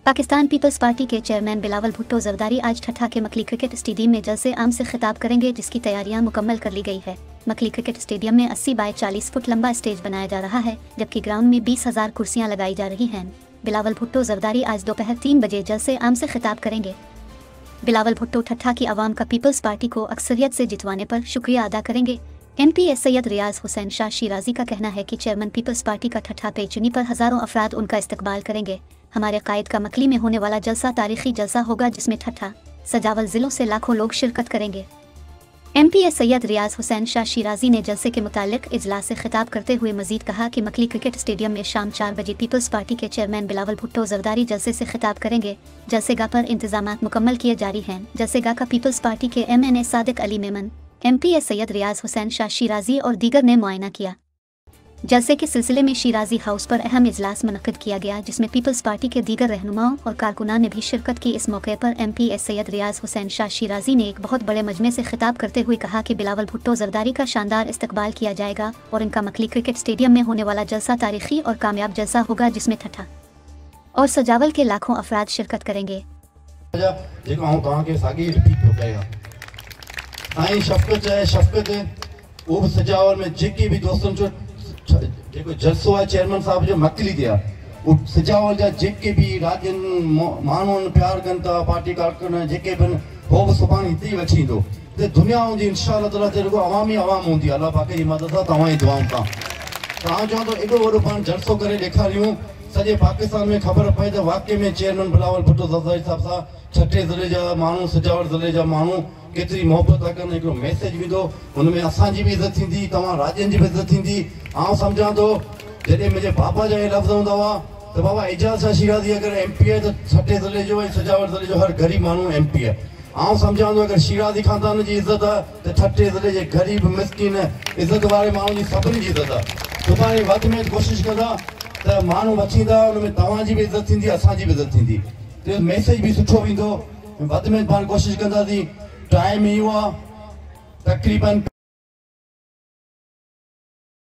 Pakistan peoples party के chairman Bilawal Bhutto Zardari आज ठट्ठा के मखली क्रिकेट स्टेडियम में जलसे आम से खिताब करेंगे, जिसकी तैयारियां मुकम्मल कर ली गई है। मखली क्रिकेट स्टेडियम में 80 बाय 40 फुट लंबा स्टेज बनाया जा रहा है, जबकि ग्राउंड में 20,000 कुर्सियां लगाई जा रही हैं। बिलावल भुट्टो जरदारी आज दोपहर 3 बजे जलसे आम से खिताब करेंगे। बिलावल भुट्टो ठट्ठा की आवाम का पीपल्स पार्टी को अक्सरियत से जितवाने पर शुक्रिया अदा करेंगे। MP सैयद रियाज हुसैन शाह शिराजी का कहना है कि चेयरमैन पीपल्स पार्टी का ठट्ठा पे चुनी पर हज़ारों अफराद उनका इस्तकबाल करेंगे। हमारे कायद का मखली में होने वाला जलसा तारीखी जलसा होगा, जिसमें ठट्ठा सजावल जिलों से लाखों लोग शिरकत करेंगे। MP सैयद रियाज हुसैन शाह शिराजी ने जलसे के मुतालिक इजलास से खिताब करते हुए मजीद कहा कि मखली क्रिकेट स्टेडियम में शाम 4 बजे पीपल्स पार्टी के चेयरमैन बिलावल भुट्टो जरदारी जलसे से खिताब करेंगे। जलसेगाह पर इंतजामात मुकम्मल किए जारी हैं। जलसेगाह का पीपल्स पार्टी के MNA सादिक अली मेमन, MP सैयद रियाज हुसैन शाह शिराजी और दीगर ने मुआयना किया। जलसे के सिलसिले में शिराजी हाउस पर अहम इजलास मुनक्किद किया गया, जिसमें पीपल्स पार्टी के दीगर रहनुमाओं और कारकुनान ने भी शिरकत की। इस मौके पर MP सैयद रियाज हुसैन शाह शिराजी ने एक बहुत बड़े मजमे से खिताब करते हुए कहा कि बिलावल भुट्टो जरदारी का शानदार इस्तकबाल किया जाएगा और इनका मखली क्रिकेट स्टेडियम में होने वाला जलसा तारीखी और कामयाब जलसा होगा, जिसमें ठट्ठा और सजावल के लाखों अफराद शिरकत करेंगे। जलसो है चेयरमैन साहब जो मकली दिया सजावल जा जेके भी राज्यन मानून प्यार कन था पार्टी कारकुन जेके बन हो सुभान हिते वठी दो ते दुनिया हुंदी इंशाअल्लाह ताला ते रुगो अवामी अवाम हुंदी अल्लाह पाक जी मदद सां तवाई दुआऊं का ता जो तो एडो वडो पान जलसो करे ॾेखारियूं सजे पाकिस्तान में खबर पए त वाकई में चेयरमैन बिलावल भुट्टो जरदारी साहब सां छठे ज़िले जा माण्हू सजावट ज़िले जा माण्हू केतरी मोहब्बत था कनि। हिकिड़ो मैसेज विधो, हुनमें असांजी भी इज़त थींदी, तव्हां राज्यनि जी भी इज़त थींदी। आउं सम्झां थो जॾहिं मुंहिंजे बाबा जा इहे लफ़्ज़ हूंदा हुआ त बाबा एजाज़ शाह शिराज़ी अगरि MP आहे त छठे ज़िले जो ऐं सजावट ज़िले जो हर ग़रीब माण्हू MP आहे। आउं सम्झां थो अगरि शिराज़ी ख़ानदान जी इज़त आहे त छठे ज़िले जे ग़रीब मिसकिन इज़त वारे माण्हुनि जी सभिनी जी इज़त आहे। सुभाणे वधि में कोशिशि कंदा त माण्हू बचींदा, हुनमें तव्हांजी बि इज़त थींदी, असांजी बि इज़त थींदी, त मैसेज बि सुठो वेंदो। वधि में पाण कोशिशि कंदासीं। टाइम इहो आहे तक़रीबन